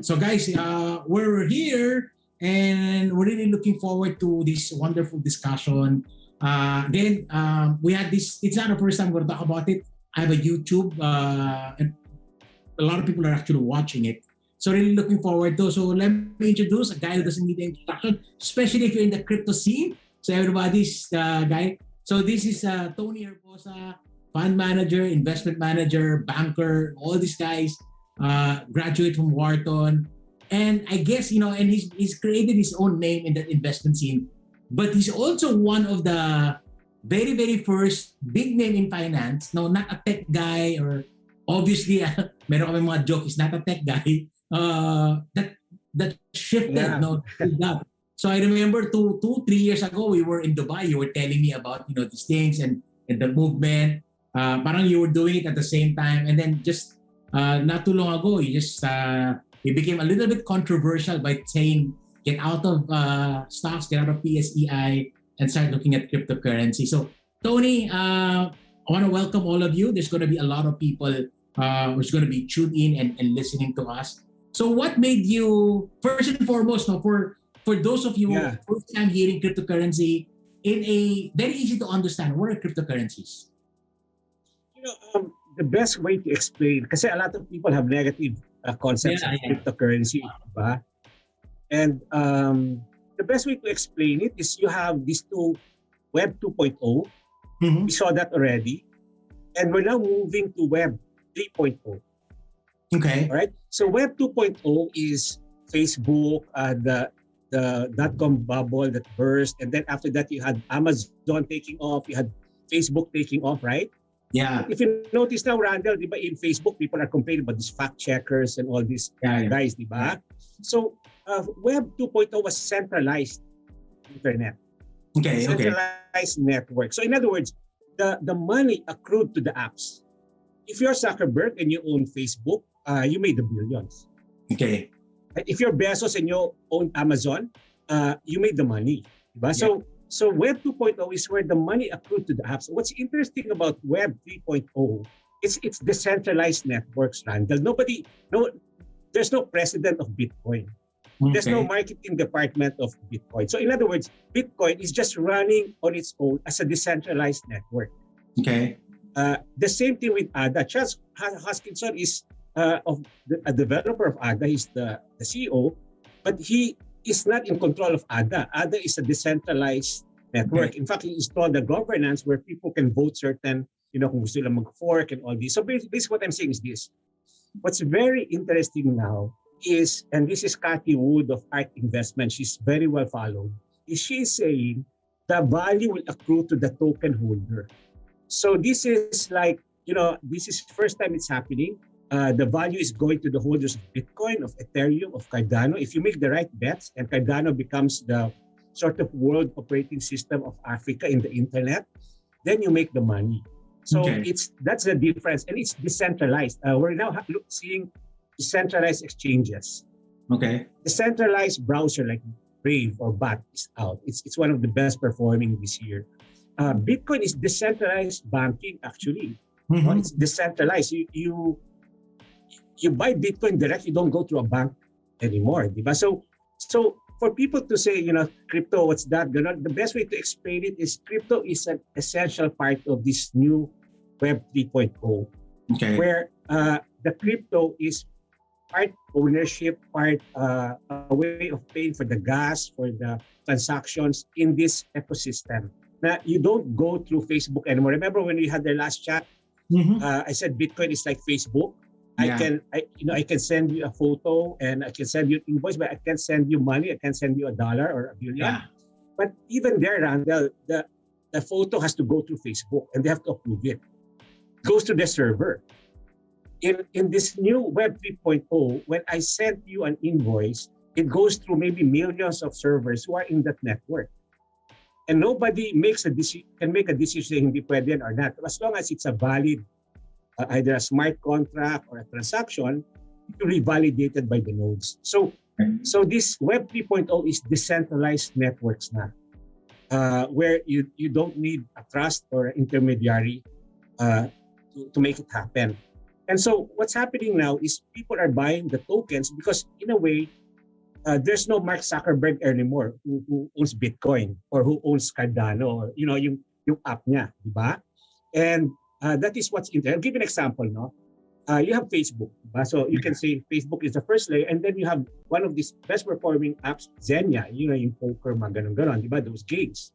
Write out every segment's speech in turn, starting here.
So guys, we're here and we're really looking forward to this wonderful discussion. Again, we had this, it's not the first time we're going to talk about it. I have a YouTube and a lot of people are actually watching it. So really looking forward to. So let me introduce a guy who doesn't need an introduction, especially if you're in the crypto scene. So everybody's guy. So this is Tony Herbosa, fund manager, investment manager, banker, all these guys, graduate from Wharton. And I guess, and he's created his own name in that investment scene. But he's also one of the very, very first big name in finance. No, not a tech guy or obviously, meron kami mga joke, is not a tech guy. That shifted, Yeah. no, to that. So I remember 3 years ago, we were in Dubai. You were telling me about these things and the movement. Parang you were doing it at the same time, and then just not too long ago, you became a little bit controversial by saying get out of stocks, get out of PSEI, and start looking at cryptocurrency. So Tony, I want to welcome all of you. There's going to be a lot of people who's going to be tuned in and listening to us. So what made you, first and foremost, no, for those of you Yeah. first time hearing cryptocurrency, in a very easy to understand, what are cryptocurrencies? The best way to explain, kasi a lot of people have negative concepts Yeah, of yeah. cryptocurrency, diba? And the best way to explain it is you have these two Web 2.0. Mhm. We saw that already. And we're now moving to Web 3.0. Okay. All right? So Web 2.0 is Facebook, the dot-com bubble that burst. And then after that, you had Amazon taking off. You had Facebook taking off, right? Yeah. If you notice now, Randall, di ba, in Facebook, people are complaining about these fact checkers and all these Yeah, yeah. guys, di ba? So, Web 2.0 was centralized internet, Okay. Okay. centralized network. So, in other words, the money accrued to the apps. If you're Zuckerberg and you own Facebook, you made the billions. Okay. If you're Bezos and you own Amazon, you made the money. Diba? Yeah. So Web 2.0 is where the money accrued to the apps. What's interesting about Web 3.0 is it's decentralized networks, Randall. There's no president of Bitcoin. There's no Okay. marketing department of Bitcoin. So in other words, Bitcoin is just running on its own as a decentralized network. Okay. The same thing with ADA. Charles Hoskinson is a developer of ADA. He's the CEO, but he is not in control of ADA. ADA is a decentralized network. Okay. In fact, he installed the governance where people can vote certain, kung gusto lang mag-fork and all this. So basically what I'm saying is this. What's very interesting now is, and this is Cathy Wood of ARK Investment, she's very well followed, is she's saying the value will accrue to the token holder. So this is like, this is first time it's happening. The value is going to the holders of Bitcoin, of Ethereum, of Cardano. If you make the right bets and Cardano becomes the sort of world operating system of Africa in the internet, then you make the money. So Okay. that's the difference, and it's decentralized. We're now seeing decentralized exchanges. Okay. Decentralized browser like Brave or BAT is out. It's one of the best performing this year. Bitcoin is decentralized banking actually. Mhm. It's decentralized. You buy Bitcoin direct. You don't go through a bank anymore. Diba? So for people to say, crypto, what's that? The best way to explain it is crypto is an essential part of this new Web 3.0, Okay. where the crypto is part ownership, part a way of paying for the gas, for the transactions in this ecosystem. Now, you don't go through Facebook anymore. Remember when we had the last chat, Mhm. I said Bitcoin is like Facebook. Yeah. I can send you a photo and I can send you an invoice, but I can't send you money. I can't send you $1 or $1 billion. Yeah. But even there, Randall, the photo has to go through Facebook and they have to approve it. It goes to the server. In this new Web 3.0, when I send you an invoice, it goes through maybe millions of servers who are in that network. And nobody can make a decision hindi pwede or not. As long as it's a valid, either a smart contract or a transaction, to be validated by the nodes. So this Web 3.0 is decentralized networks na, where you don't need a trust or an intermediary to make it happen. And so what's happening now is people are buying the tokens because in a way, there's no Mark Zuckerberg anymore who owns Bitcoin or who owns Cardano or yung app niya, di ba? And that is what's interesting. I'll give you an example, no? You have Facebook, diba? So you can say Facebook is the first layer, and then you have one of these best performing apps, Zenya, yung poker, mga ganun, diba? Those games.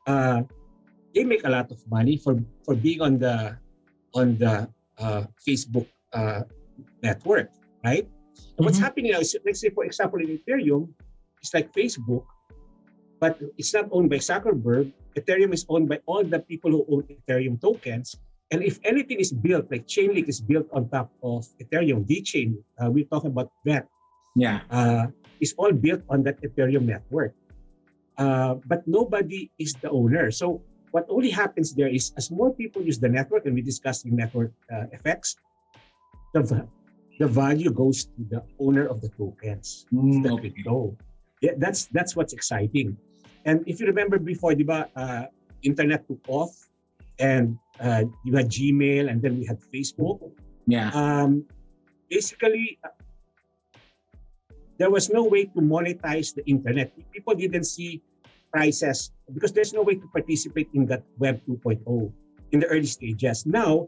They make a lot of money for being on the Facebook network, right? And what's happening now is, let's say, for example, in Ethereum, it's like Facebook, but it's not owned by Zuckerberg. Ethereum is owned by all the people who own Ethereum tokens. And if anything is built, like Chainlink is built on top of Ethereum, VeChain, we're talking about that. Yeah. Is all built on that Ethereum network. But nobody is the owner. So what only happens there is as more people use the network, and we discussed the network effects, the value goes to the owner of the tokens, the crypto. Yeah, that's what's exciting. And if you remember before, diba, internet took off, and you had Gmail, and then we had Facebook. Yeah. Basically, there was no way to monetize the internet. People didn't see prices because there's no way to participate in that Web 2.0 in the early stages. Now,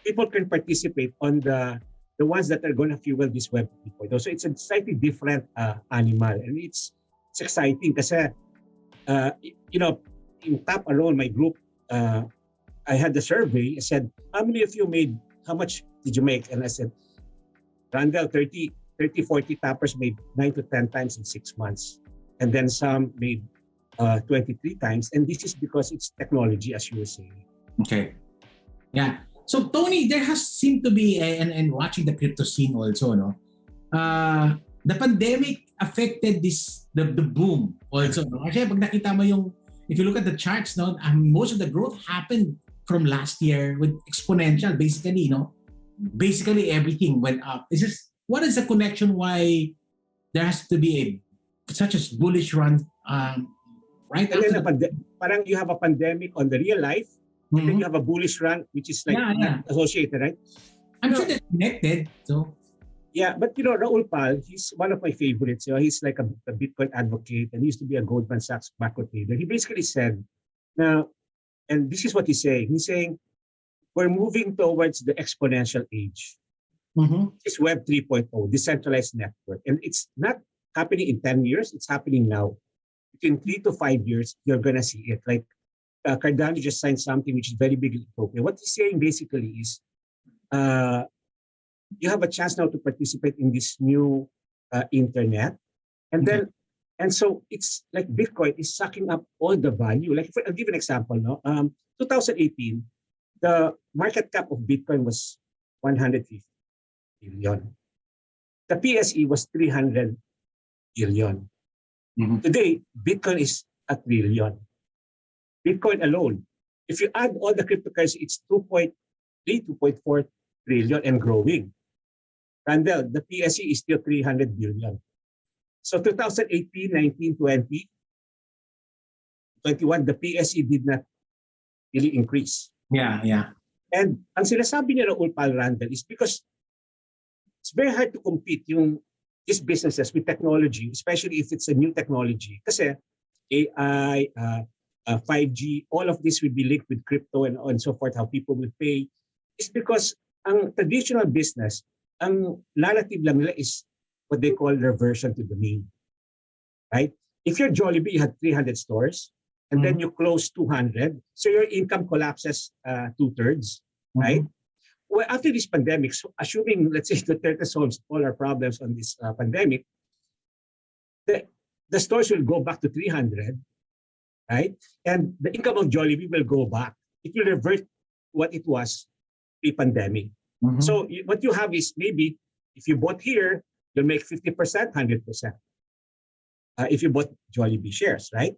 people can participate on the ones that are going to fuel this Web 2.0. So it's a slightly different animal, and it's exciting kasi in TAP alone, my group, I had the survey. I said, how much did you make? And I said, Randall, 30, 40 tappers made 9 to 10 times in 6 months. And then some made 23 times. And this is because it's technology, as you were saying. Okay. Yeah. So, Tony, there has seemed to be, and watching the crypto scene also, no? The pandemic affected the boom also. No? Kasi pag nakita mo if you look at the charts, no, most of the growth happened from last year with exponential, basically, basically everything went up. What is the connection why there has to be such a bullish run right and after then parang you have a pandemic on the real life, and then you have a bullish run, which is like not associated, right? I'm sure they're connected. So yeah, but Raul Pal, he's one of my favorites. He's like a Bitcoin advocate, and he used to be a Goldman Sachs macro trader. He basically said, now, and this is what he's saying. He's saying, we're moving towards the exponential age. It's Web 3.0, decentralized network. And it's not happening in 10 years. It's happening now. Between 3 to 5 years, you're going to see it. Like Cardano just signed something which is very big in Ethiopia. What he's saying basically is, you have a chance now to participate in this new internet. And then, and so it's like Bitcoin is sucking up all the value. Like, I'll give an example. 2018, the market cap of Bitcoin was 150 billion. The PSE was 300 billion. Today, Bitcoin is a trillion. Bitcoin alone, if you add all the cryptocurrency, it's 2.3, 2.4 trillion and growing. Randall, the PSE is still 300 billion. So 2018, 19, 20, 21, the PSE did not really increase. Yeah. And ang sinasabi niya Raul Pal, Randall, is because it's very hard to compete these businesses with technology, especially if it's a new technology. Kasi AI, 5G, all of this will be linked with crypto and so forth, how people will pay. It's because ang traditional business, ang narrative lang nila is what they call reversion to the mean. Right? If you're Jollibee, you had 300 stores, and then you close 200, so your income collapses 2/3, right? Well, after this pandemic, so assuming, let's say, Duterte solves all our problems on this pandemic, the stores will go back to 300, right? And the income of Jollibee will go back. It will revert what it was pre-pandemic. So what you have is maybe if you bought here, you'll make 50%, 100%. If you bought Jollibee shares, right?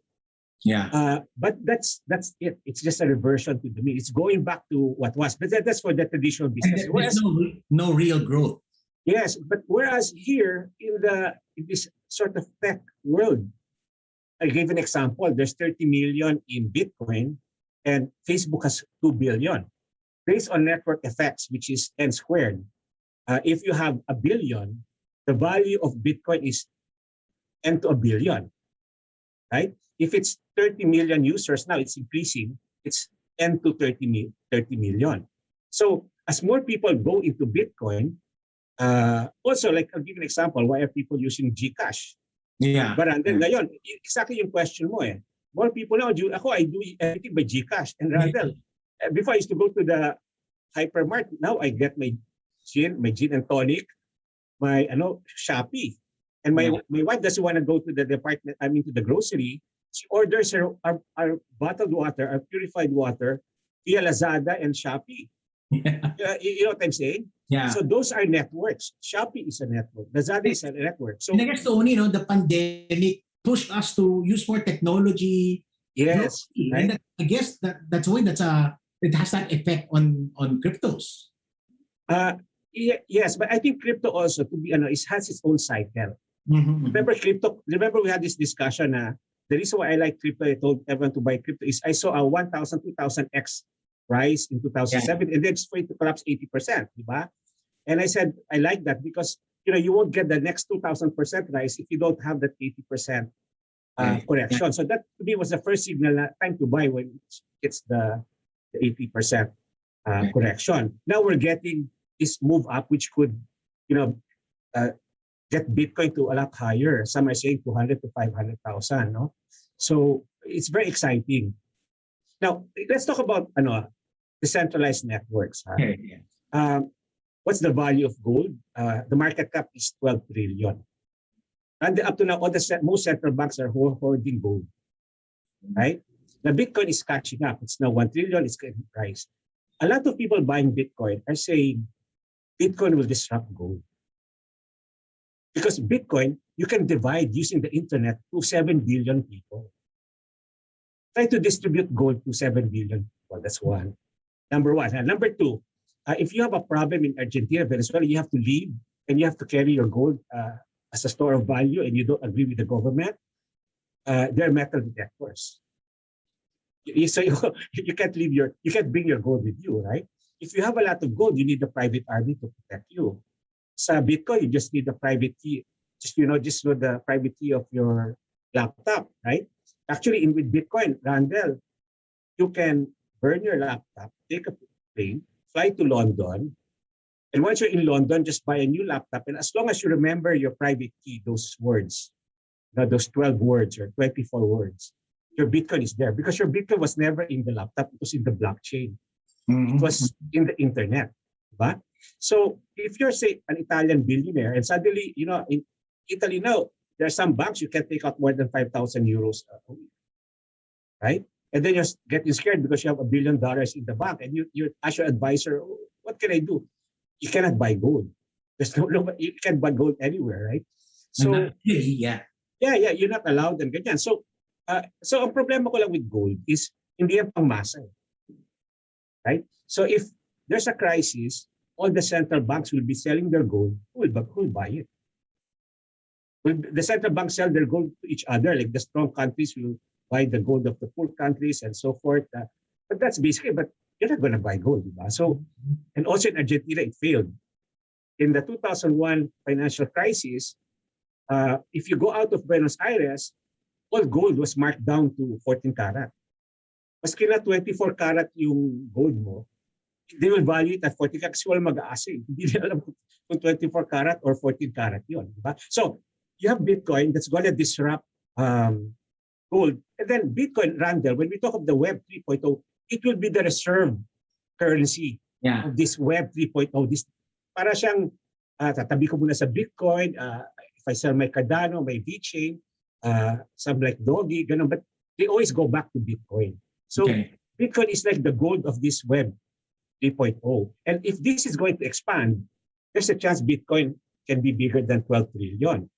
Yeah. But that's it. It's just a reversion to the mean. It's going back to what was. But that's for the traditional business. There's no real growth. Yes, but whereas here in this sort of tech world, I gave an example. There's 30 million in Bitcoin, and Facebook has 2 billion. based on network effects, which is n squared. If you have a billion, the value of Bitcoin is n to a billion, right? If it's 30 million users now, it's increasing. It's n to 30 million. So as more people go into Bitcoin, also, like I'll give you an example, why are people using Gcash? Yeah. But then ngayon, exactly yung question mo eh. More people now, I do everything by Gcash. And Randall, before I used to go to the hypermart, now I get my gin and tonic, my Shopee. And my wife doesn't want to go to the department, to the grocery. She orders our bottled water, our purified water via Lazada and Shopee. You know what I'm saying? Yeah. So those are networks. Shopee is a network. Lazada is a network. So I guess, Tony, the pandemic pushed us to use more technology. Yes. Right? And I guess that's why it has that effect on cryptos. Yes, but I think crypto also, to be honest, has its own cycle. Mm-hmm. Remember we had this discussion the reason why I like crypto, I told everyone to buy crypto, is I saw a 1,000, 2,000x rise in 2007 and then it's going to collapse 80%, diba? And I said, I like that because you won't get the next 2,000% rise if you don't have that 80% correction. So that to me was the first signal na time to buy when it's the 80% correction. Now we're getting this move up, which could, get Bitcoin to a lot higher. Some are saying 200 to 500,000. No, so it's very exciting. Now let's talk about decentralized networks. Okay. What's the value of gold? The market cap is 12 trillion. And up to now, most central banks are hoarding gold. Right? Now, Bitcoin is catching up. It's now 1 trillion. It's getting priced. A lot of people buying Bitcoin are saying Bitcoin will disrupt gold. Because Bitcoin, you can divide using the internet to 7 billion people. Try to distribute gold to 7 billion people. That's one. Number one. And number two, if you have a problem in Argentina, Venezuela, you have to leave and you have to carry your gold as a store of value and you don't agree with the government, there are metal detectors. So you can't you can't bring your gold with you, right? If you have a lot of gold, you need a private army to protect you. Sa Bitcoin, you just need a private key. Just know the private key of your laptop, right? Actually, with Bitcoin, Randall, you can burn your laptop, take a plane, fly to London, and once you're in London, just buy a new laptop. And as long as you remember your private key, those words, those 12 words or 24 words, your Bitcoin is there. Because your Bitcoin was never in the laptop, it was in the blockchain. Mm-hmm. It was in the internet. Right? So if you're, say, an Italian billionaire, and suddenly, in Italy now, there are some banks you can take out more than 5,000 euros a week. Right? And then you're getting scared because you have $1 billion in the bank, and you ask your advisor, what can I do? You cannot buy gold. There's you can't buy gold anywhere, right? So you're not allowed and ganyan. So ang problema ko lang with gold is hindi yan pangmasa, right? So if there's a crisis, all the central banks will be selling their gold. Who will buy it? Will the central banks sell their gold to each other? Like the strong countries will buy the gold of the poor countries and so forth. But that's basically, but you're not going to buy gold. Diba? So, and also in Argentina, it failed. In the 2001 financial crisis, if you go out of Buenos Aires, all gold was marked down to 14 karat. Maski na 24 karat yung gold mo, they will value it at 14 karat kasi walang mag-aasing. Hindi nila alam kung 24 karat or 14 karat yun. Diba? So, you have Bitcoin that's going to disrupt gold. And then Bitcoin, Randall, when we talk of the Web 3.0, it will be the reserve currency of this Web 3.0. This, para siyang, tatabi ko muna sa Bitcoin, if I sell my Cardano, my VeChain, some like Doggy, ganun, but they always go back to Bitcoin. So Bitcoin is like the gold of this Web 3.0. And if this is going to expand, there's a chance Bitcoin can be bigger than 12 trillion.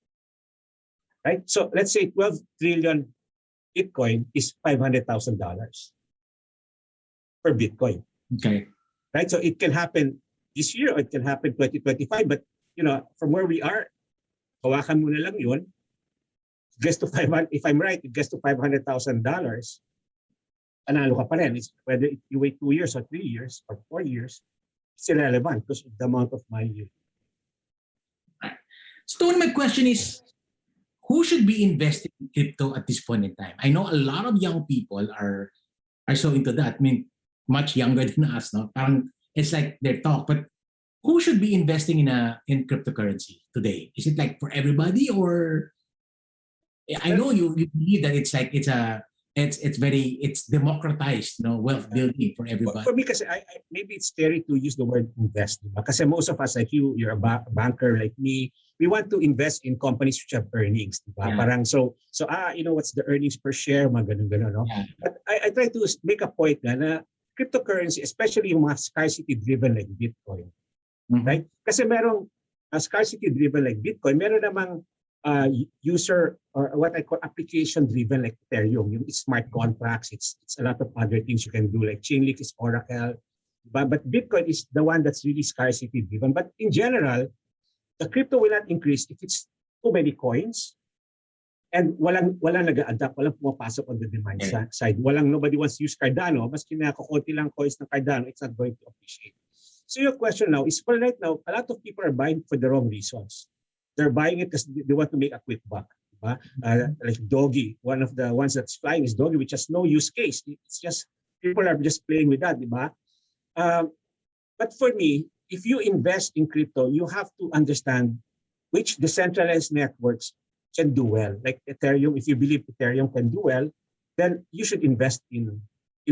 Right? So let's say 12 trillion Bitcoin is $500,000 per Bitcoin. Okay. Right? So it can happen this year or it can happen 2025. But, from where we are, hawakan mo na lang yun. It gets to 500, if I'm right, it gets to $500,000. panalo ka pa rin. It's whether you wait 2 years or 3 years or 4 years, it's irrelevant because of the amount of money you. So my question is, who should be investing in crypto at this point in time? I know a lot of young people are so into that. I mean, much younger than us, no? Parang it's like their talk. But who should be investing in cryptocurrency today? Is it like for everybody, or I know you believe that it's like it's democratized, wealth building for everybody. For me, kasi maybe it's scary to use the word invest. Because most of us, like you're a banker like me, we want to invest in companies which have earnings. Diba? Yeah. Parang what's the earnings per share, mga ganun, no? Yeah. But I try to make a point na cryptocurrency, especially yung mga scarcity-driven like Bitcoin, right? Kasi merong scarcity-driven like Bitcoin, meron namang user or what I call application-driven like Ethereum. It's smart contracts. It's a lot of other things you can do like Chainlink is Oracle. But Bitcoin is the one that's really scarcity-driven. But in general, the crypto will not increase if it's too many coins and walang nag-adapt, walang pumapasok on the demand side. Nobody wants to use Cardano. Maski na kukunti lang coins ng Cardano, it's not going to appreciate. So your question now is, for right now, a lot of people are buying for the wrong reasons. They're buying it because they want to make a quick buck. Like Doggy, one of the ones that's flying is Doggy, which has no use case. It's just, people are just playing with that. But for me, if you invest in crypto, you have to understand which decentralized networks can do well. Like Ethereum, if you believe Ethereum can do well, then you should invest in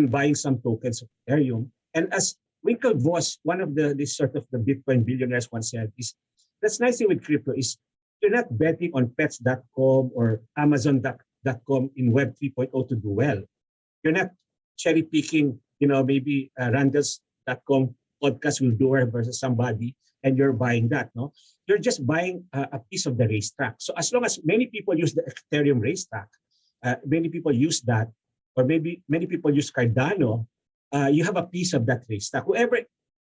buying some tokens of Ethereum. And as Winklevoss, one of the Bitcoin billionaires once said, that's nice thing with crypto is you're not betting on pets.com or amazon.com in Web 3.0 to do well. You're not cherry picking, maybe Randall's.com podcast will do well versus somebody, and you're buying that. No, you're just buying a piece of the racetrack. So as long as many people use the Ethereum racetrack, many people use that, or maybe many people use Cardano, you have a piece of that racetrack. Whoever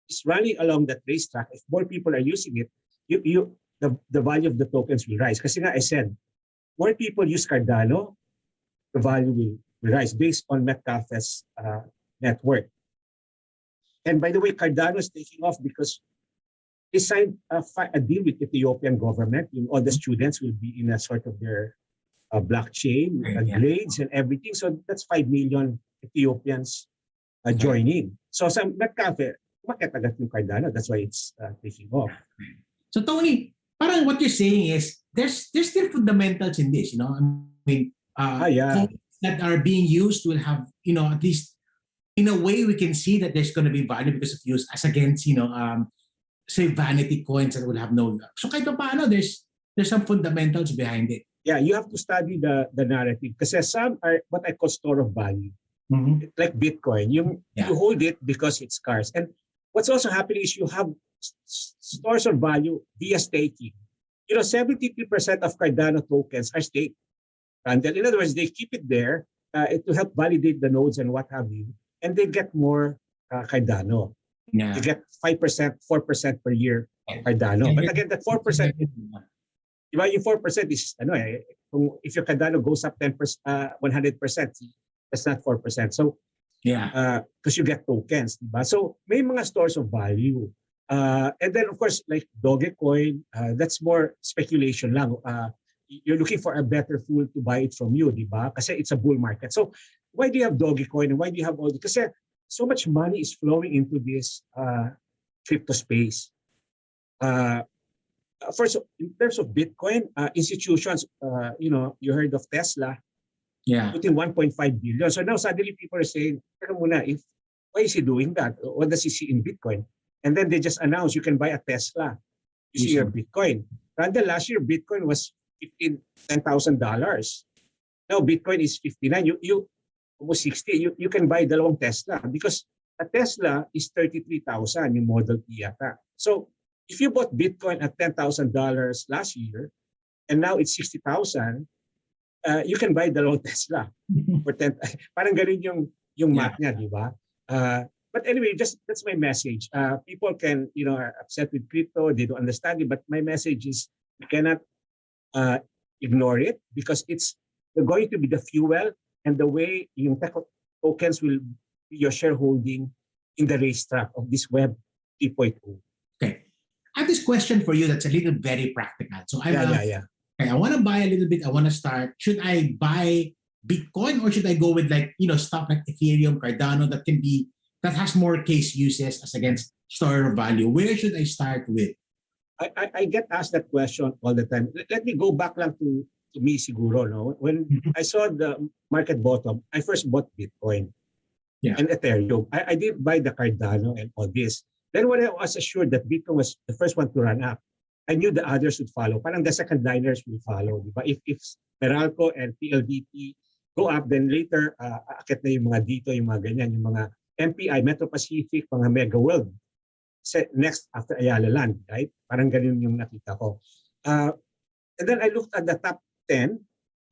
is running along that racetrack, if more people are using it, the value of the tokens will rise. Kasi nga I said, more people use Cardano, the value will rise based on Metcalfe's network. And by the way, Cardano is taking off because they signed a deal with the Ethiopian government. All the students will be in a sort of their blockchain, grades and everything. So that's 5 million Ethiopians joining. So sa Metcalfe, umakyat agad yung Cardano. That's why it's taking off. So Tony, parang what you're saying is there's still fundamentals in this, I mean, coins that are being used will have, at least in a way we can see that there's going to be value because of use as against, say vanity coins that will have no. So kahit paano, there's some fundamentals behind it. Yeah, you have to study the narrative kasi some are what I call store of value. Like Bitcoin, you hold it because it's scarce. And what's also happening is you have stores of value via staking. 73% of Cardano tokens are staked. And then, in other words, they keep it there to help validate the nodes and what have you. And they get more Cardano. Yeah. They get 5%, 4% per year Cardano. But again, that 4%, yung 4% is, if your Cardano goes up 100%, that's not 4%. So, because you get tokens. Diba? So, may mga stores of value. And then, of course, like Dogecoin, that's more speculation lang. You're looking for a better fool to buy it from you, diba? Kasi it's a bull market. So, why do you have Dogecoin and why do you have all this? Kasi so much money is flowing into this crypto space. First, in terms of Bitcoin, institutions, you heard of Tesla, putting 1.5 billion. So now suddenly people are saying, why is he doing that? What does he see in Bitcoin? And then they just announced you can buy a Tesla using your Bitcoin. Rather, last year, Bitcoin was $10,000. Now, Bitcoin is 59. You almost 60. You can buy dalawang Tesla because a Tesla is 33,000 yung Model T yata. So, if you bought Bitcoin at $10,000 last year and now it's 60,000, you can buy dalawang Tesla for 10. Parang ganun yung math niya, di ba? But anyway, that's my message. People can, are upset with crypto. They don't understand it. But my message is you cannot ignore it because it's going to be the fuel and the way yung tokens will be your shareholding in the racetrack of this Web 3.0. Okay. I have this question for you that's a little very practical. So Yeah. okay, I want to buy a little bit. I want to start. Should I buy Bitcoin or should I go with stuff like Ethereum, Cardano that has more case uses as against store of value? Where should I start with? I get asked that question all the time. Let me go back lang to me siguro. No? When I saw the market bottom, I first bought Bitcoin and Ethereum. I did buy the Cardano and all this. Then when I was assured that Bitcoin was the first one to run up, I knew the others would follow. Parang the second liners will follow. Diba? If Meralco and PLDT go up, then later, akit na yung mga dito, yung mga ganyan, yung mga MPI, Metro Pacific, mga Mega World. Next after Ayala Land, right? Parang ganun yung nakita ko. And then I looked at the top 10.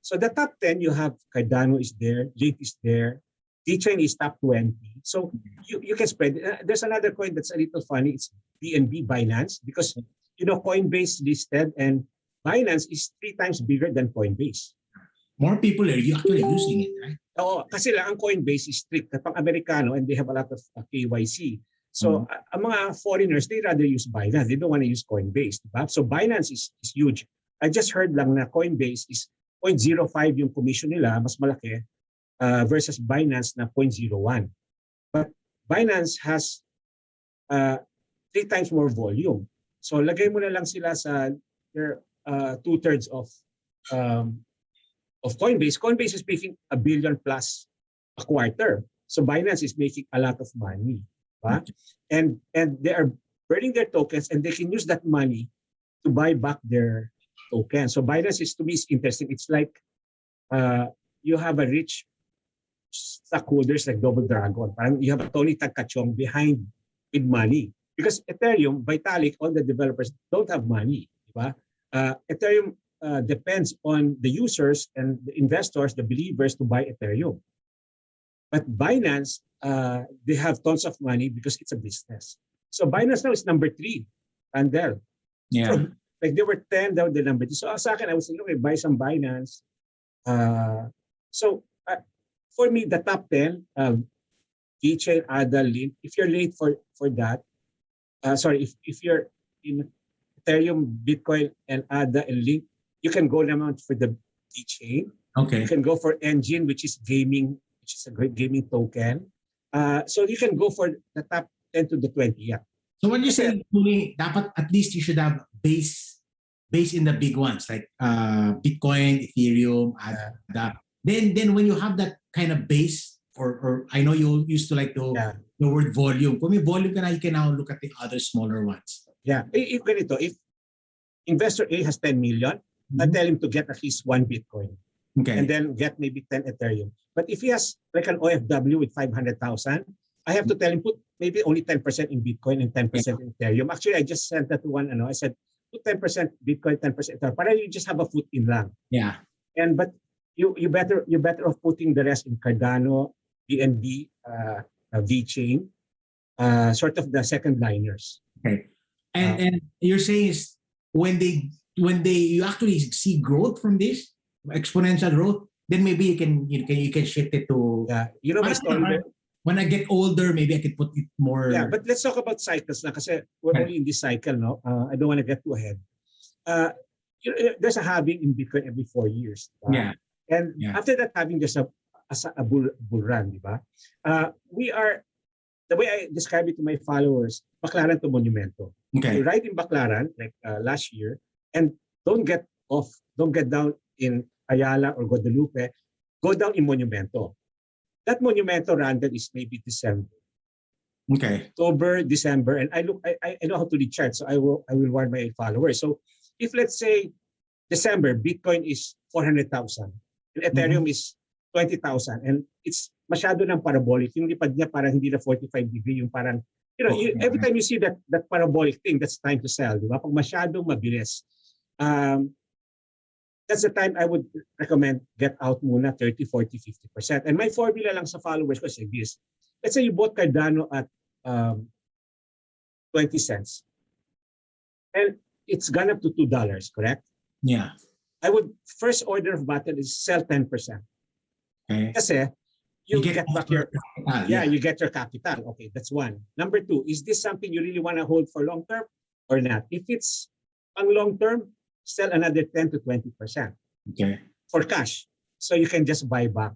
So the top 10, you have Cardano is there, Link is there, D-Chain is top 20. So you can spread. There's another coin that's a little funny. It's BNB, Binance, because Coinbase listed and Binance is 3 times bigger than Coinbase. More people are actually using it, right? Oo, kasi lang ang Coinbase is strict. Pang Amerikano and they have a lot of KYC. So ang mga foreigners, they rather use Binance. They don't want to use Coinbase. Diba? So Binance is huge. I just heard lang na Coinbase is 0.05 yung commission nila, mas malaki, versus Binance na 0.01. But Binance has 3 times more volume. So lagay mo na lang sila sa their 2/3 of Coinbase. Coinbase is making $1 billion plus a quarter. So Binance is making a lot of money. Right? And they are burning their tokens and they can use that money to buy back their tokens. So Binance to me is interesting. It's like you have a rich stockholders like Double Dragon. Parang you have a Tony Tagkachong behind with money. Because Ethereum, Vitalik, all the developers don't have money. Diba? Ethereum depends on the users and the investors, the believers to buy Ethereum. But Binance, they have tons of money because it's a business. So Binance now is number 3, Andel. Yeah. So, like they were 10, they were the number 2. So sa akin, I was thinking, okay, buy some Binance. For me, the top 10, D-Chain, ADA, Link, if you're late for that, if you're in Ethereum, Bitcoin, and ADA and Link, you can go naman for the D-Chain. Okay. You can go for Engine, which is gaming, which is a great gaming token. So you can go for the top 10 to the 20. Yeah. So when you say, dapat at least you should have base in the big ones like Bitcoin, Ethereum, ADA. Then when you have that kind of base, or I know you used to like the word volume. Kung may volume ka na, you can now look at the other smaller ones. Yeah. If investor A has 10 million, I tell him to get at least 1 Bitcoin. Okay. And then get maybe 10 Ethereum. But if he has like an OFW with 500,000, I have to tell him put maybe only 10% in Bitcoin and 10% in Ethereum. Actually, I just sent that to one. I said put 10% Bitcoin, 10% Ethereum. Para you just have a foot in lang. Yeah. But you're better off putting the rest in Cardano, BNB, V-Chain, sort of the second liners. Okay. And you're saying is when you actually see growth from this exponential growth, then maybe you can shift it to my story. When I get older, maybe I could put it more. Yeah, but let's talk about cycles na kasi we're only in this cycle, no? I don't want to get too ahead. There's a halving in Bitcoin every 4 years. Yeah. And after that halving, there's a bull run, di ba? We are, the way I describe it to my followers, Baclaran to Monumento. Okay. You ride in Baclaran, like last year, and don't get down in Ayala or Guadalupe, go down in Monumento. That Monumento random is maybe December. Okay. October, December, and I know how to read charts, so I will warn my followers. So if let's say December, Bitcoin is 400,000 and Ethereum is 20,000, and it's masyado ng parabolic. Yung lipad niya parang hindi na 45 degree, yung parang every time you see that parabolic thing, that's time to sell, di ba? Pag masyadong mabilis. That's the time I would recommend get out muna 30, 40, 50%. And my formula lang sa followers ko is like this. Let's say you bought Cardano at 20 cents. And it's gone up to $2, correct? Yeah. I would, first order of battle is sell 10%. Okay. Kasi you get back your capital. yeah, you get your capital. Okay, that's one. Number two, is this something you really want to hold for long term or not? If it's on long term, sell another 10 to 20% Okay. for cash. So you can just buy back.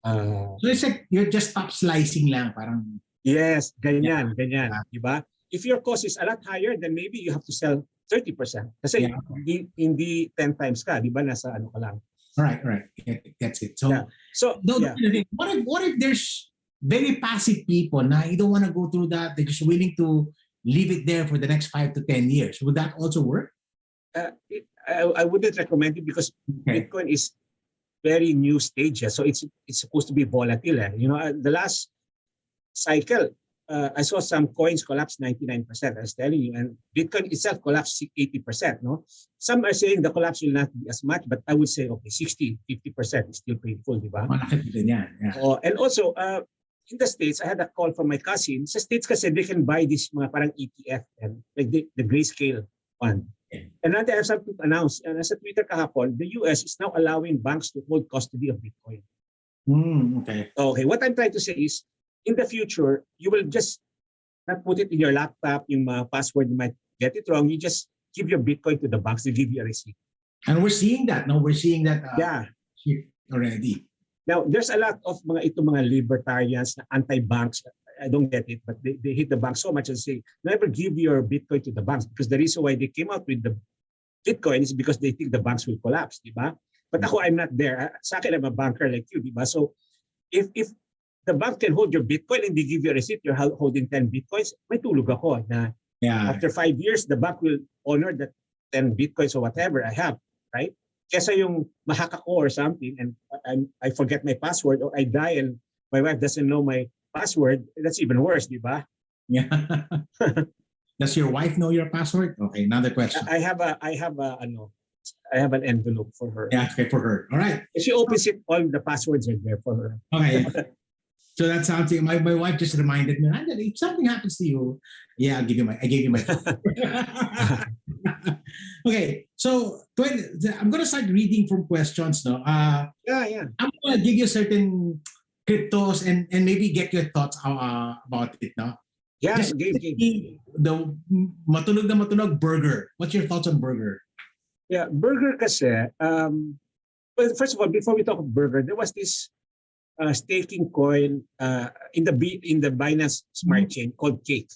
So it's like you're just top slicing lang, parang. Yes, ganyan. Yeah. Diba? If your cost is a lot higher, then maybe you have to sell 30%. Kasi Yeah. hindi 10 times ka, di ba? Nasa ano ka lang. Right. That's it. So, Yeah. So, yeah. what if there's very passive people na you don't want to go through that, they're just willing to leave it there for the next 5 to 10 years? Would that also work? I wouldn't recommend it because Bitcoin is very new stage. So it's supposed to be volatile. You know, the last cycle, I saw some coins collapse 99%, I was telling you, and Bitcoin itself collapsed 80%. No, some are saying the collapse will not be as much, but I would say, okay, 60-50% is still painful, di ba? Malaki din yan. Yeah. And also, in the States, I had a call from my cousin. Sa States kasi they can buy this mga parang ETF and like the grayscale fund. Okay. And now they have something to announce. And as a Twitter kahapon, the US is now allowing banks to hold custody of Bitcoin. Okay, what I'm trying to say is, in the future, you will just not put it in your laptop, yung password, you might get it wrong. You just give your Bitcoin to the banks, they give you a receipt. And we're seeing that. No, we're seeing that already. Now, there's a lot of mga libertarians na anti-banks. I don't get it, but they hit the bank so much and say, never give your Bitcoin to the banks, because the reason why they came out with the Bitcoin is because they think the banks will collapse, di ba? But ako, I'm not there. Sa akin, I'm a banker like you, di ba? So, if the bank can hold your Bitcoin and they give you a receipt, you're holding 10 Bitcoins, may tulog ako na after 5 years, the bank will honor that 10 Bitcoins or whatever I have, right? Kesa yung mahack ako or something and I forget my password or I die and my wife doesn't know my password, that's even worse, di ba? Yeah. Does your wife know your password? Okay, another question. I have an envelope for her. Yeah, okay, for her. All right. If she opens it, all the passwords are there for her. Okay. So that's something my wife just reminded me. If something happens to you, yeah, I gave you my Okay, so I'm gonna start reading from questions now. Yeah. I'm gonna give you certain cryptos and maybe get your thoughts about it now. Yeah, just give. The matunog na matunog burger. What's your thoughts on burger? Yeah, burger kasi. Well, first of all, before we talk about burger, there was this staking coin in the Binance Smart Chain called Cake.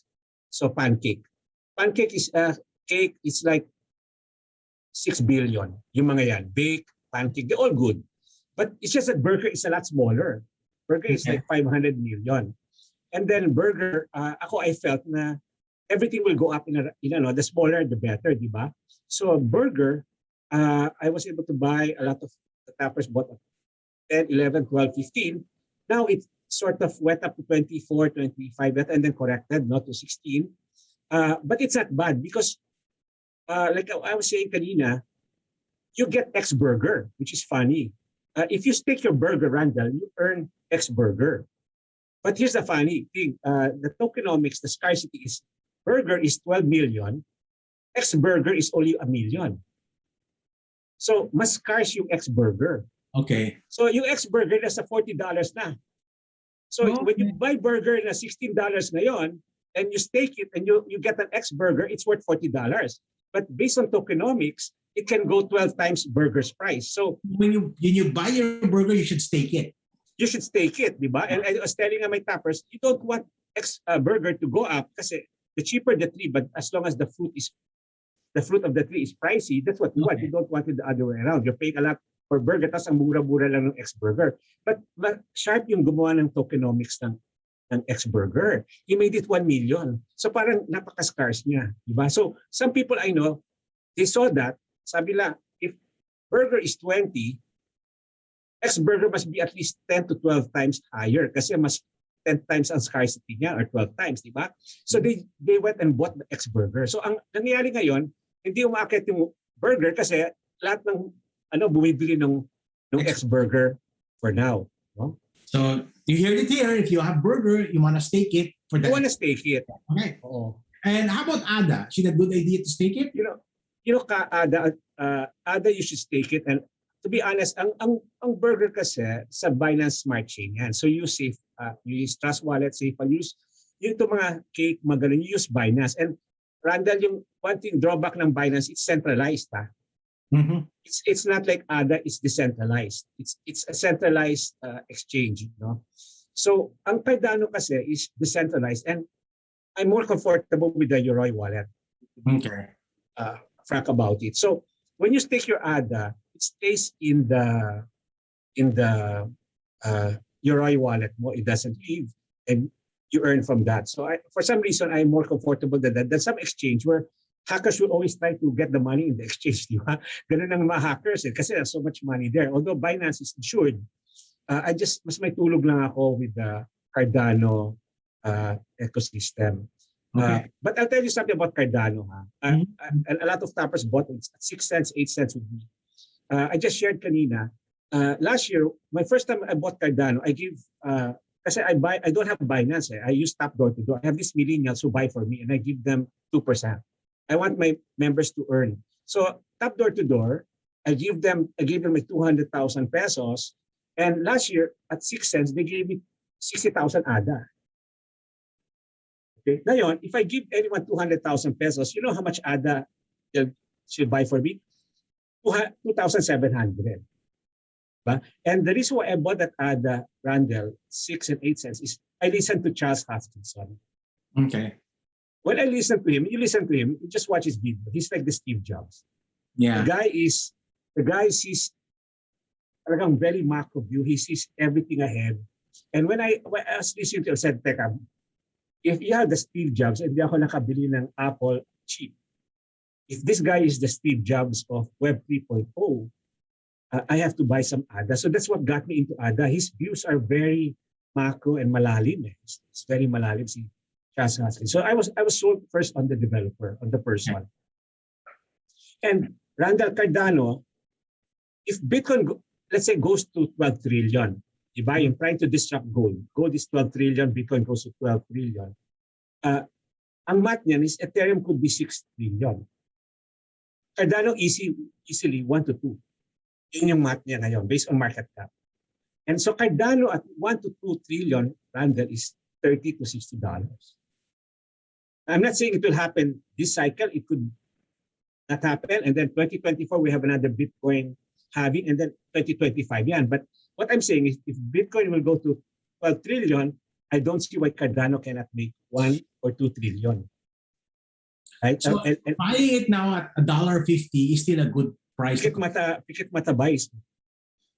So Pancake. Pancake is Cake is like 6 billion. Yung mga yan, Bake, Pancake, they're all good. But it's just that Burger is a lot smaller. Burger is like 500 million. And then Burger, I felt na everything will go up the smaller the better, di ba? So Burger, I was able to buy a lot of the tappers bought 10, 11, 12, 15. Now it sort of went up to 24, 25, and then corrected to 16. But it's not bad because, like I was saying kanina, you get X burger, which is funny. If you stake your burger, Randall, you earn X burger. But here's the funny thing. The tokenomics, the scarcity is, burger is 12 million, X burger is only 1 million. So mas scarce yung X burger. Okay. So yung X burger nasa $40 na. So when you buy burger na $16 ngayon and you stake it and you get an X burger, it's worth $40. But based on tokenomics, it can go 12 times burger's price. So when you buy your burger, you should stake it. You should stake it, di ba? And I was telling my tappers, you don't want X burger to go up kasi the cheaper the tree, but as long as the fruit of the tree is pricey, that's what you want. You don't want it the other way around. You're paying a lot for burger, tapos ang mura-mura lang ng X burger. But sharp yung gumawa ng tokenomics ng X burger. He made it 1 million. So parang napaka-scarce niya, di ba? So some people I know, they saw that, sabi la, if burger is 20, X burger must be at least 10 to 12 times higher kasi mas 10 times ang scarcity niya or 12 times, di ba? So they went and bought the X burger. So ang nangyayari ngayon, hindi umaakit yung burger kasi lahat ng bumibili ng X burger for now. No? So you heard it here. If you have burger, you want to stake it for that. You want to stake it. Okay. And how about ADA? Is it a good idea to stake it? You know, ADA, you should stake it. And to be honest, ang burger kasi sa Binance Smart Chain yan. So you use Trust Wallet, Safe, use yung mga cake, magaling, you use Binance. And Randall, yung one thing drawback ng Binance, it's centralized. Mm-hmm. It's not like ADA is decentralized. It's a centralized exchange. No? So ang Cardano kasi is decentralized, and I'm more comfortable with the Yoroi wallet. Okay. Frank about it. So when you stake your ADA, it stays in the Yoroi wallet mo. It doesn't leave, and you earn from that. So for some reason, I'm more comfortable than that. Than some exchange where hackers will always try to get the money in the exchange. Di ba? Ganun ang mga hackers kasi there's so much money there. Although Binance is insured, mas may tulog lang ako with the Cardano ecosystem. Okay. But I'll tell you something about Cardano. A lot of tappers bought it at 6 cents, 8 cents with me. I just shared kanina. Last year, my first time I bought Cardano, I give, kasi I don't have Binance. I use Tap Door to Door. I have these millennials who buy for me, and I give them 2%. I want my members to earn. So Tap Door to Door, I gave them like 200,000 pesos. And last year, at 6 cents, they gave me 60,000 ADA. Okay. Ngayon, if I give anyone 200,000 pesos, you know how much ADA they'll buy for me? 2,700. And the reason why I bought that ADA, Randall, 6 and 8 cents, is I listened to Charles Hoskinson. Okay. When I listen to him, you just watch his video. He's like the Steve Jobs. Yeah. The guy sees talagang very macro view. He sees everything ahead. And when I was listening to him, I said, teka, if you have the Steve Jobs, hindi ako nakabili ng Apple cheap. If this guy is the Steve Jobs of Web 3.0, I have to buy some ADA. So that's what got me into ADA. His views are very macro and malalim. It's very malalim. So I was sold first on the developer, on the person. And Randall, Cardano, if Bitcoin, let's say, goes to 12 trillion, if I am trying to disrupt gold is 12 trillion, Bitcoin goes to 12 trillion. Ang math niyan is Ethereum could be 6 trillion. Cardano easily 1 to 2. Yun yung math niya ngayon based on market cap. And so Cardano at 1 to 2 trillion, Randall, is $30 to $60. I'm not saying it will happen this cycle. It could not happen. And then 2024, we have another Bitcoin halving, and then 2025. Yeah. But what I'm saying is if Bitcoin will go to 12 trillion, I don't see why Cardano cannot make 1 or 2 trillion. Right? So buying it now at $1.50 is still a good price. Pikit matabay.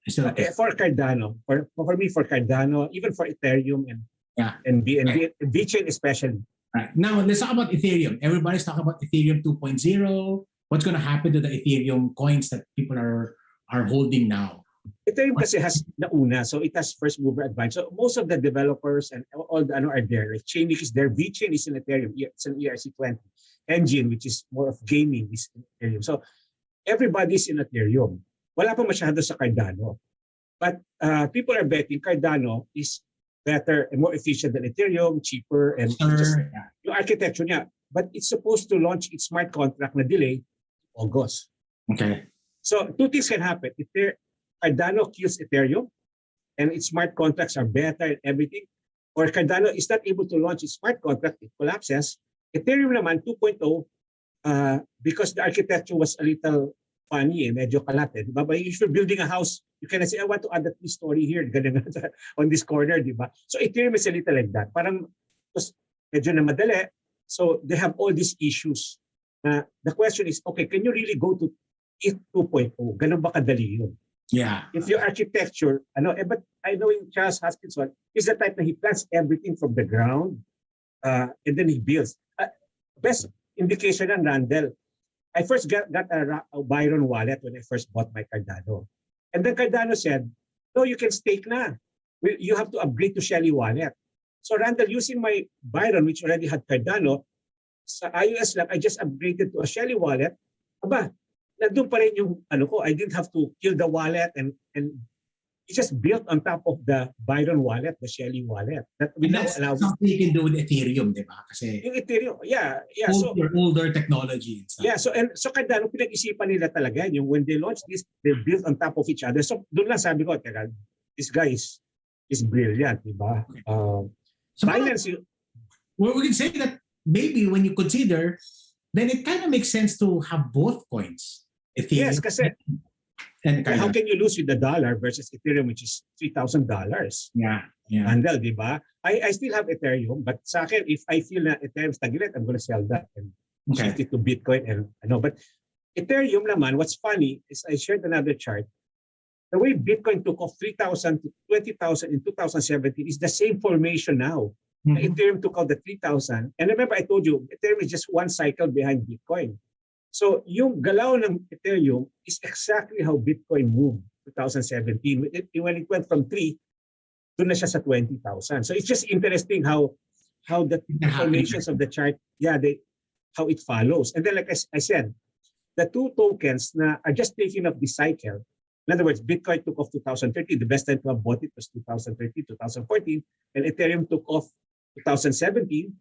Okay. For Cardano, for me, for Cardano, even for Ethereum and VeChain especially. Right. Now, let's talk about Ethereum. Everybody's talking about Ethereum 2.0. What's going to happen to the Ethereum coins that people are holding now? Ethereum kasi has nauna, so it has first mover advantage. So most of the developers and all the are there. Like Chainlink is there. VeChain is in Ethereum. It's an ERC20. Engine, which is more of gaming, is in Ethereum. So everybody's in Ethereum. Wala pa masyado sa Cardano. But people are betting Cardano is better and more efficient than Ethereum, cheaper, and yung architecture niya. But it's supposed to launch its smart contract na delay August. Okay. So two things can happen. If Cardano kills Ethereum and its smart contracts are better and everything, or Cardano is not able to launch its smart contract, it collapses. Ethereum naman 2.0, because the architecture was a little funny, medyo kalate. Diba? But if you're building a house, you can say, I want to add a 3-story here on this corner. Diba? So Ethereum is a little like that. Parang medyo na madali. So they have all these issues. The question is, okay, can you really go to it 2.0? Ganun ba kadali yun? Yeah. If your architecture, but I know in Charles Hoskinson, is the type that he plans everything from the ground and then he builds. Best indication ng Randall, I first got a Byron wallet when I first bought my Cardano. And then Cardano said, no, you can stake na. You have to upgrade to Shelly wallet. So Randall, using my Byron, which already had Cardano, sa iOS lang, I just upgraded to a Shelly wallet. Aba, nandun pa rin yung I didn't have to kill the wallet and It's just built on top of the Byron wallet, the Shelly wallet. That we And now that's allow something you can do with Ethereum, di ba? Kasi yung Ethereum. Yeah, yeah. So older technology and stuff. yeah, so Cardano, pinag-isipan nila talaga yung when they launch this, they built on top of each other. So doon lang sabi ko, teka, this guy is brilliant, di ba? So Binance, well, we can say that maybe when you consider, then it kind of makes sense to have both coins, Ethereum yes, kasi and how Cardano. can you lose with the dollar versus Ethereum, which is $3,000? Yeah, yeah. Handle, di ba? I still have Ethereum, but sa akin, if I feel na Ethereum stagnant, I'm gonna sell that and shift it to Bitcoin. And but Ethereum naman, what's funny is I shared another chart. The way Bitcoin took off 3,000 to 20,000 in 2017 is the same formation now. Mhm. Ethereum took out the 3,000. And remember, I told you, Ethereum is just one cycle behind Bitcoin. So yung galaw ng Ethereum is exactly how Bitcoin moved 2017. When it went from 3, doon na siya sa 20,000. So it's just interesting how the formations of the chart, how it follows. And then like I said, the two tokens na are just taking up the cycle. In other words, Bitcoin took off 2013. The best time to have bought it was 2013, 2014. And Ethereum took off 2017.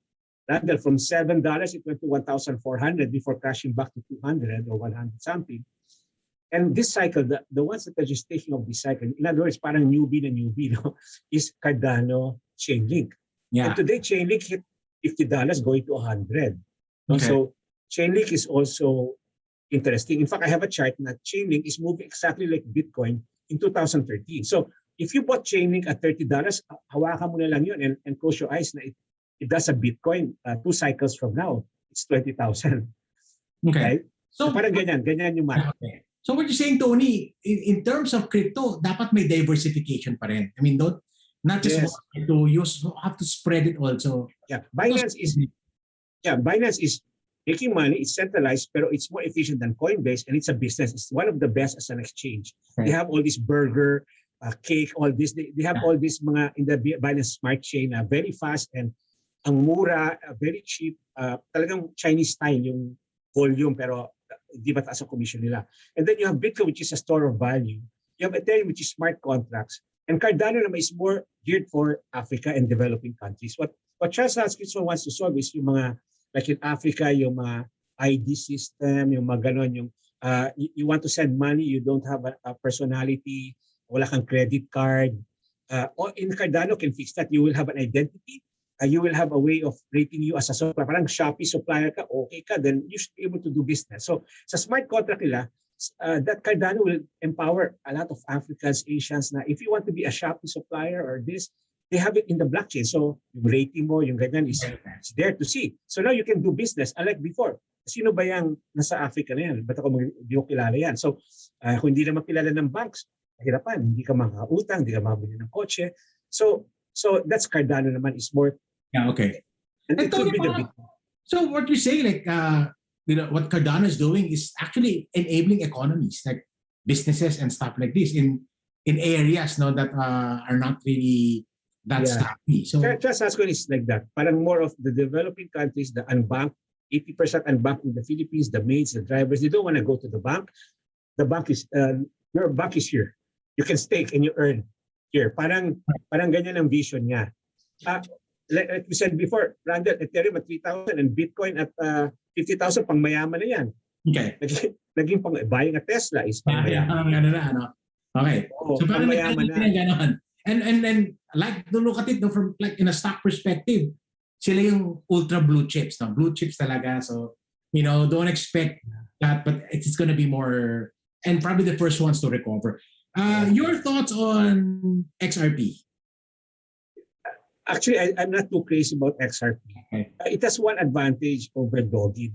Rather, from $7, it went to 1,400 before crashing back to 200 or 100 something. And this cycle, the ones that are just taking off this cycle, in other words, parang newbie, no, is Cardano, Chainlink. Yeah. And today, Chainlink hit $50 going to 100. Okay. So Chainlink is also interesting. In fact, I have a chart that Chainlink is moving exactly like Bitcoin in 2013. So if you bought Chainlink at $30, hawakan mo na lang yun and close your eyes na it does a Bitcoin 2 cycles from now. It's 20,000. Okay. Right? So parang ganyan yung math. Okay. So what you're saying, Tony, in terms of crypto, dapat may diversification pa rin. I mean, not just Yes. one crypto, you have to spread it also. Yeah, Binance is making money. It's centralized, pero it's more efficient than Coinbase, and it's a business. It's one of the best as an exchange. Okay. They have all this burger, cake, all this. They have all this mga in the Binance Smart Chain, very fast and ang mura, very cheap. Talagang Chinese style yung volume, pero di ba taas ang commission nila. And then you have Bitcoin, which is a store of value. You have Ethereum, which is smart contracts. And Cardano naman is more geared for Africa and developing countries. What Charles Hoskinson wants to solve is yung mga, like in Africa, yung mga ID system, yung mga ganon, yung you want to send money, you don't have a personality, wala kang credit card. Or in Cardano can fix that. You will have an identity. You will have a way of rating you as a supplier. Parang Shopee supplier ka, okay ka, then you should be able to do business. So sa smart contract nila, that Cardano will empower a lot of Africans, Asians na if you want to be a Shopee supplier or this, they have it in the blockchain. So yung rating mo, yung ganyan is there to see. So now you can do business unlike before. Sino ba yung nasa Africa na yan? Ba't ako hindi ko kilala yan? So kung hindi naman kilala ng banks, mahirapan. Hindi ka makakautang, hindi ka makabili ng kotse. So that's Cardano naman is more. Yeah, okay. And it could be the big. So what you say, like, what Cardano is doing is actually enabling economies, like businesses and stuff like this in areas that are not really that savvy. So Just Ascon is like that. Parang more of the developing countries, the unbanked, 80% unbanked in the Philippines, the maids, the drivers, they don't want to go to the bank. The bank is, your bank is here. You can stake and you earn here. Parang ganyan ang vision niya. Like we said before, Randall, Ethereum at 3,000 and Bitcoin at 50,000, pang mayaman na yan. Okay. Naging pang buying a Tesla is pang mayaman. Okay. So parang mayaman na. Ganon. And like to look at it from like in a stock perspective, sila yung ultra blue chips, no? Blue chips talaga. So, don't expect that, but it's going to be more, and probably the first ones to recover. Your thoughts on XRP? Actually, I'm not too crazy about XRP. Okay. It has one advantage over Dogecoin.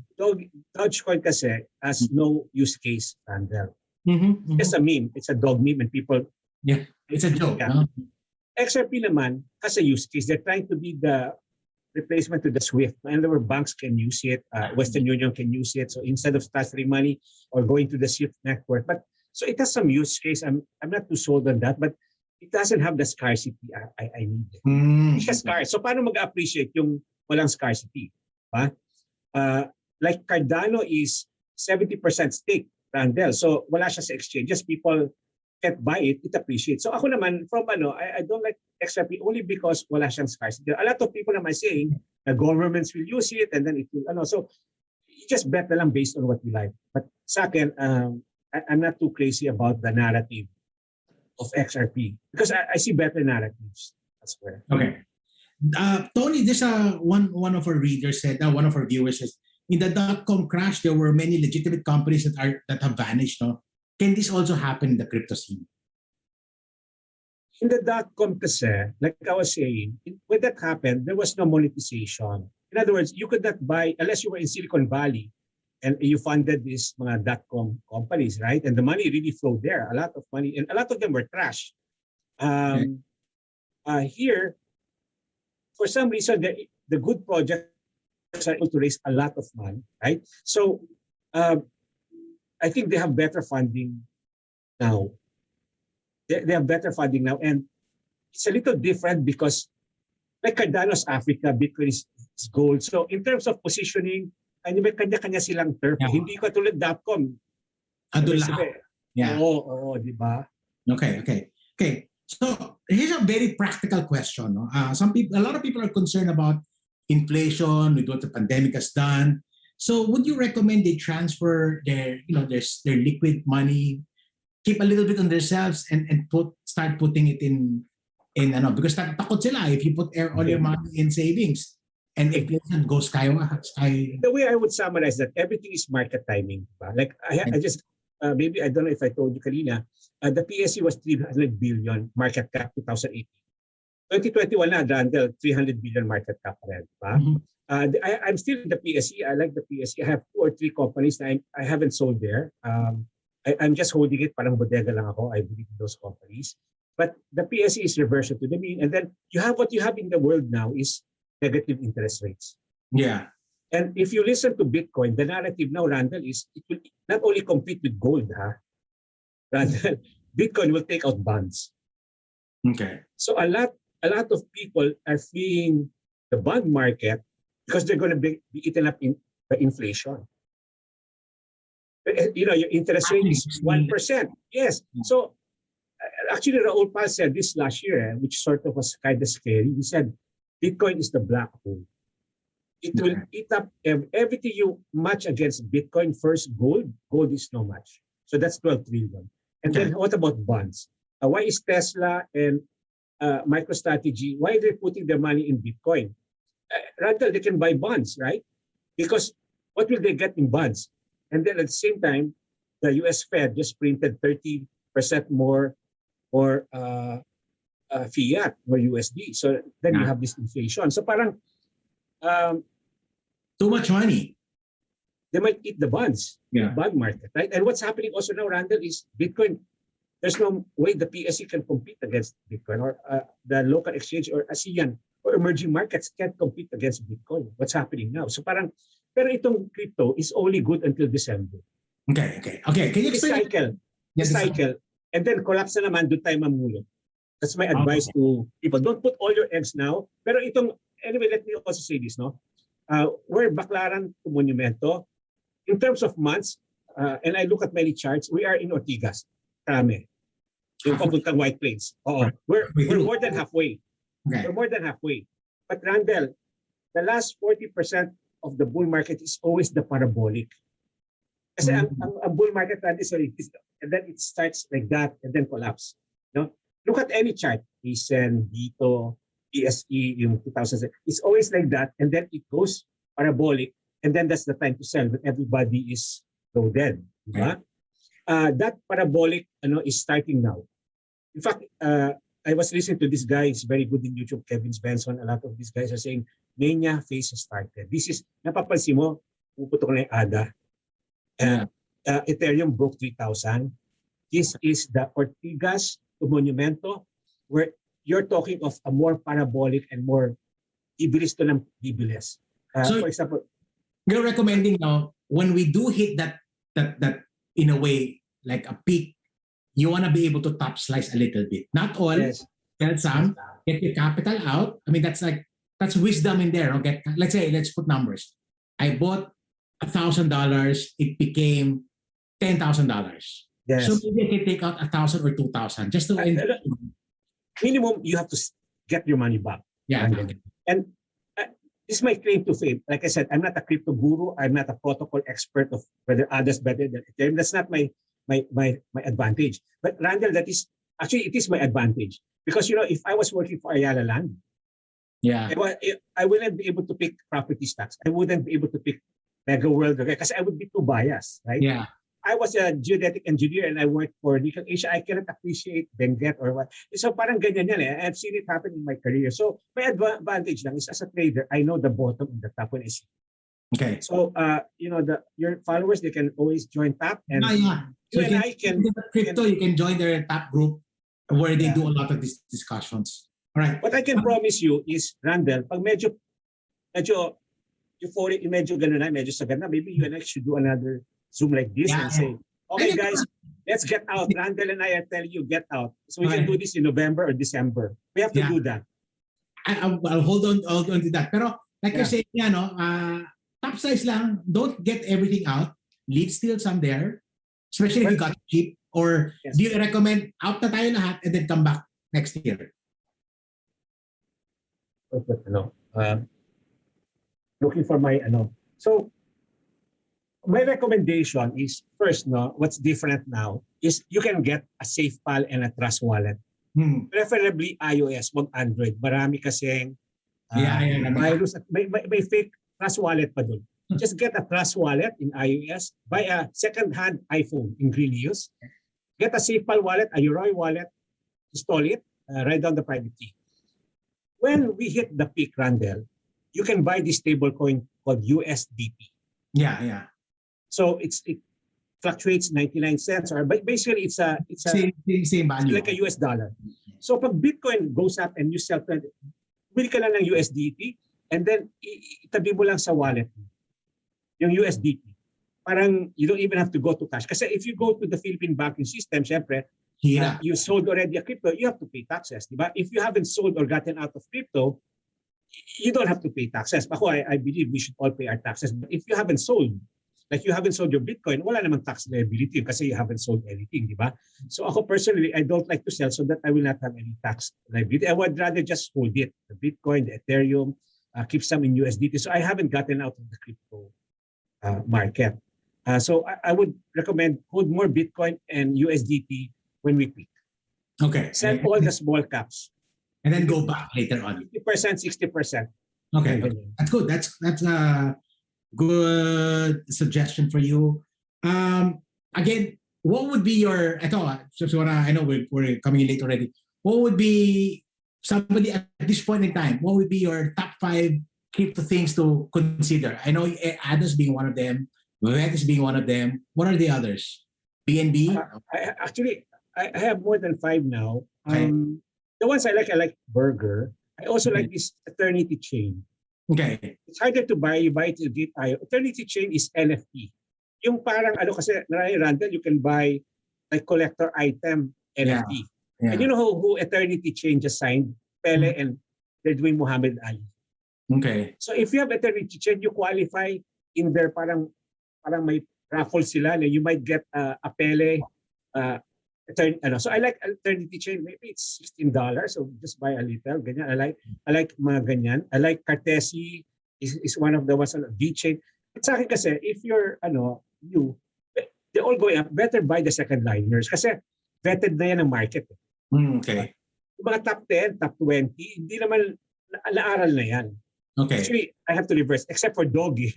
Dogecoin kasi has no use case, Randall. Mm-hmm. It's a meme. It's a dog meme and people... Yeah, it's a joke. Yeah. No? XRP naman has a use case. They're trying to be the replacement to the SWIFT. In other words, banks can use it. Western Union can use it. So instead of transferring money or going to the SWIFT network. So it has some use case. I'm not too sold on that. But it doesn't have the scarcity I need. It's just scarce. So paano mag-appreciate yung walang scarcity? Like Cardano is 70% stake, Randall. So wala siya sa exchanges. People can't buy it, it appreciates. So ako naman, from I don't like XRP only because wala siyang scarcity. A lot of people naman saying the governments will use it and then it will, so you just bet na lang based on what you like. But sa akin, I'm not too crazy about the narrative of XRP because I see better narratives. That's where. Okay. Tony, this one of our readers said, one of our viewers says, in the dot-com crash, there were many legitimate companies that have vanished. No? Can this also happen in the crypto scene? In the dot-com kasi, like I was saying, when that happened, there was no monetization. In other words, you could not buy, unless you were in Silicon Valley and you funded these mga dot-com companies, right? And the money really flowed there, a lot of money, and a lot of them were trash. Here, for some reason, the good projects are able to raise a lot of money, right? So I think they have better funding now. They have better funding now, and it's a little different because like Cardano's Africa, Bitcoin is gold. So in terms of positioning, may kanya-kanya silang turf. Yeah. Hindi ko tulad .com. Andun lahat. Yeah. Oo, di ba? Okay. So here's a very practical question. No? A lot of people are concerned about inflation with what the pandemic has done. So would you recommend they transfer their liquid money, keep a little bit on themselves, and start putting it in because takot sila if you put all your money in savings and if it goes sky. The way I would summarize that, everything is market timing. Like I just maybe I don't know if I told you kanina, the PSE was 300 billion market cap 2018. 2021 na, Randall, 300 billion market cap rin. Mm-hmm. I'm still in the PSE. I like the PSE. I have 2 or 3 companies that I haven't sold there. I'm just holding it, parang bodega lang ako. I believe in those companies. But the PSE is reversion to the mean. And then you have what you have in the world now is negative interest rates. Yeah. And if you listen to Bitcoin, the narrative now, Randall, is it will not only compete with gold, Randall, Bitcoin will take out bonds. Okay. So a lot of people are fleeing the bond market because they're going to be eaten up in by inflation. Your interest rate is 1%. Yes. So actually, Raul Pal said this last year, which sort of was kind of scary. He said, Bitcoin is the black hole. It will eat up everything you match against Bitcoin. First, gold is no match. So that's 12 trillion. And then what about bonds? Why is Tesla and MicroStrategy, why are they putting their money in Bitcoin? Rather, they can buy bonds, right? Because what will they get in bonds? And then at the same time, the US Fed just printed 30% more fiat or USD. So then you have this inflation. So parang too much money. They might eat the bonds, the bond market, right? And what's happening also now, Randall, is Bitcoin. There's no way the PSE can compete against Bitcoin, or the local exchange or ASEAN or emerging markets can't compete against Bitcoin. What's happening now? So parang, pero itong crypto is only good until December. Okay. Can you explain? The cycle. And then collapse na naman, doon tayo mamulot. That's my advice to people. Don't put all your eggs now. Pero anyway, let me also say this, no? We're Baclaran to Monumento. In terms of months, and I look at many charts, we are in Ortigas, Krame, yung papuntang White Plains. We're more than halfway. Okay. We're more than halfway. But Randall, the last 40% of the bull market is always the parabolic. Kasi ang bull market, Randall, and then it starts like that and then collapse. No? Look at any chart, Eisen, Dito, ESE, yung 2000. It's always like that, and then it goes parabolic, and then that's the time to sell when everybody is loaded. Diba? That parabolic is starting now. In fact, I was listening to this guy, he's very good in YouTube, Kevin Benson. A lot of these guys are saying, mania phase has started. This is, napapansin mo, puputok na yung ADA. Ethereum broke 3,000. This is the Ortigas to Monumento, where you're talking of a more parabolic and more bibilis to ng bibilis. So, for example, you're recommending now when we do hit that in a way like a peak, you want to be able to top slice a little bit. Not all, sell some, get your capital out. I mean, that's wisdom in there. Okay, let's put numbers. I bought $1,000, it became $10,000. Yes. So maybe I can take out 1,000 or 2,000 just to minimum, you have to get your money back. yeah. And this is my claim to fame. Like I said, I'm not a crypto guru. I'm not a protocol expert of whether others better than Ethereum. That's not my advantage. But Randall, it is my advantage. Because, if I was working for Ayala Land, Yeah. I wouldn't be able to pick property stocks. I wouldn't be able to pick Mega World, because I would be too biased, right? Yeah. I was a geodetic engineer and I worked for Nickel Asia. I cannot appreciate Benguet or what. So parang ganyan yan eh. I've seen it happen in my career. So my advantage lang is as a trader, I know the bottom and the top when I see. Okay. So, your followers, they can always join TAP. And So you can join their TAP group where they do a lot of these discussions. All right. What I can promise you is, Randall, pag medyo euphoric, medyo gano'n na, medyo sagad na, maybe you and I should do another Zoom like this and say, okay guys, let's get out. Randall and I are telling you, get out. So we can do this in November or December. We have to do that. I'll hold on to that. Pero like you're saying, top size lang, don't get everything out. Leave still some there, especially if you got cheap. Or do you recommend out na tayo lahat and then come back next year? Looking for my So my recommendation is first, what's different now is you can get a SafePal and a Trust Wallet. Preferably iOS, wag Android. Marami kasing virus at may fake Trust Wallet pa dun. Just get a Trust Wallet in iOS, buy a second-hand iPhone in green use, get a SafePal wallet, a Yoroi wallet, install it, write down the private key. When we hit the peak, Randall, you can buy this stablecoin called USDT. Yeah. So it fluctuates 99 cents, or basically it's a same value, like a US dollar. So pag Bitcoin goes up and you sell, bili ka lang ng USDT and then itabi mo lang sa wallet yung USDT. Parang you don't even have to go to cash. Kasi if you go to the Philippine banking system, syempre, you sold already a crypto, you have to pay taxes, di ba? If you haven't sold or gotten out of crypto, you don't have to pay taxes. Ako, I believe we should all pay our taxes. But if you haven't sold, like you haven't sold your Bitcoin, wala namang tax liability kasi you haven't sold anything, di ba? So ako personally, I don't like to sell so that I will not have any tax liability. I would rather just hold it, the Bitcoin, the Ethereum, keep some in USDT. So I haven't gotten out of the crypto market. So I would recommend hold more Bitcoin and USDT when we peak. Okay. Sell all the small caps. And then go back later on. 50%, 60%. Okay. That's good. That's a good suggestion for you. Again, what would be your, I know we're coming in late already. What would be somebody at this point in time, what would be your top 5 crypto things to consider? I know Ados being one of them, Vetis being one of them. What are the others? BNB? I have more than 5 now. Okay. The ones I like Burger. I also like this Eternity Chain. Okay. It's harder to buy. You buy it to get Eternity Chain is NFT. Yung parang kasi Randall, you can buy like collector item NFT. Yeah. And you know who Eternity Chain just signed? Pele and Redwing Muhammad Ali. Okay. So if you have Eternity Chain, you qualify in there parang may raffle sila. You might get a Pele so I like Eternity Chain. Maybe it's $16, so just buy a little. Ganyan. I like mga ganyan. I like Cartesi is one of the ones on V-Chain. But sa akin kasi, if you're they're all going up, better buy the second liners kasi vetted na yan ang market. Okay. Yung mga top 10, top 20, hindi naman naaral na yan. Okay. Actually, I have to reverse, except for Doggy.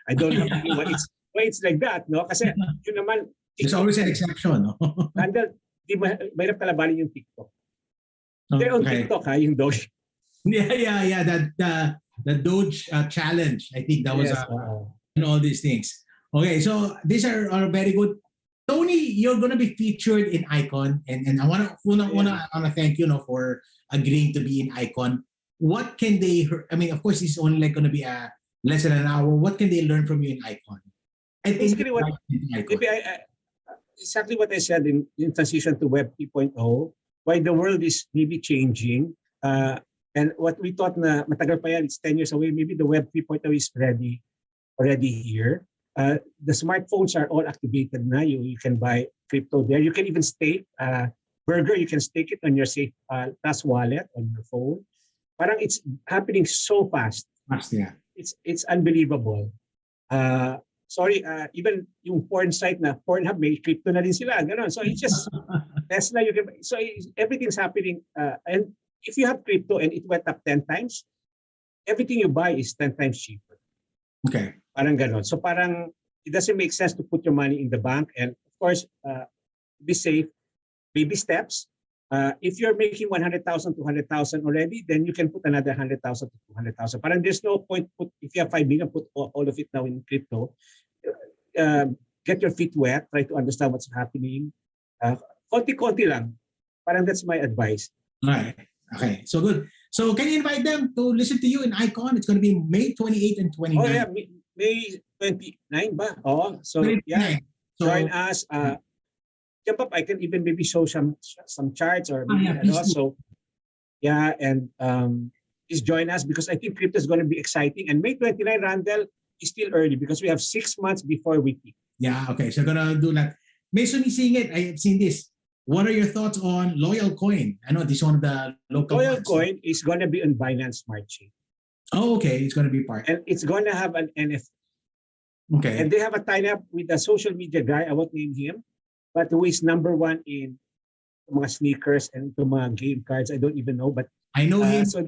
I don't have to know why it's like that, no? Kasi yun naman, there's always an exception, no? Randall, mahirap kalabanin yung TikTok. They're on TikTok, yung Doge. Yeah. The Doge challenge. I think that was and all these things. Okay, so these are very good. Tony, you're gonna be featured in Icon, and I wanna thank you, for agreeing to be in Icon. What can they? I mean, of course, it's only like gonna be a less than an hour. What can they learn from you in Icon? Basically, exactly what I said in transition to Web 3.0, why the world is maybe changing, and what we thought na matagal pa yan, it's 10 years away, maybe the Web 3.0 is already here. The smartphones are all activated now. You can buy crypto there. You can even stake. Burger, you can stake it on your Safe Plus wallet on your phone. Parang it's happening so fast. Fast, yeah. It's unbelievable. Sorry, even yung porn site na Pornhub, may crypto na din sila. Ganon. So it's just Tesla. Everything's happening. And if you have crypto and it went up 10 times, everything you buy is 10 times cheaper. Okay. Parang ganon. So parang it doesn't make sense to put your money in the bank. And of course, be safe. Baby steps. If you're making 100,000, 200,000 already, then you can put another 100,000 to 200,000. Parang there's no point if you have 5 million, put all of it now in crypto. Get your feet wet. Try to understand what's happening. Konti-konti lang. Parang that's my advice. All right. Okay. So good. So can you invite them to listen to you in Icon? It's going to be May 28 and 29. Oh yeah, May 29 ba? Oh, so 29. yeah. So, join us. Jump up. I can even maybe show some charts or maybe so yeah, and please join us because I think crypto is going to be exciting. And May 29, Randall, is still early because we have 6 months before we peak. Yeah. Okay. So gonna do that. May sumisingit. I have seen this. What are your thoughts on Loyal Coin? I know this is one of the local Loyal ones. Coin is going to be on Binance Smart Chain. Oh, okay. It's going to be part. And it's going to have an NFT. Okay. And they have a tie-up with a social media guy, I won't name him, but who is number one in mga sneakers and to mga game cards. I don't even know, but I know him. So,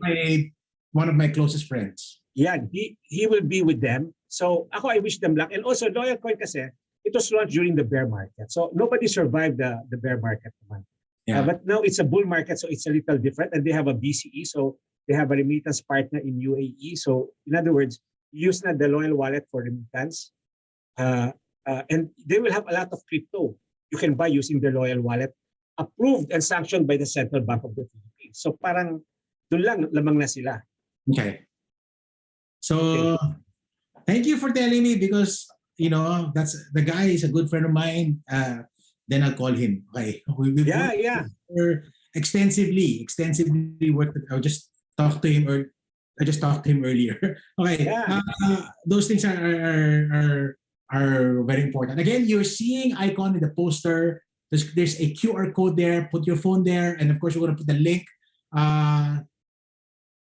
one of my closest friends. Yeah, he will be with them. So ako, I wish them luck. And also, Loyal Coin kasi, it was launched during the bear market. So nobody survived the bear market naman. Yeah. But now it's a bull market, so it's a little different. And they have a BCE, so they have a remittance partner in UAE. So in other words, use na the Loyal wallet for remittance. And they will have a lot of crypto you can buy using the Loyal wallet, approved and sanctioned by the Central Bank of the Philippines. So parang doon lang lamang na sila. Okay. So thank you for telling me because that's the guy is a good friend of mine. Then I'll call him. Okay. Yeah. Extensively worked. I just talked to him earlier. Okay. Yeah. Those things are very important. Again, you're seeing Icon in the poster. There's a QR code there. Put your phone there, and of course, we're gonna put the link.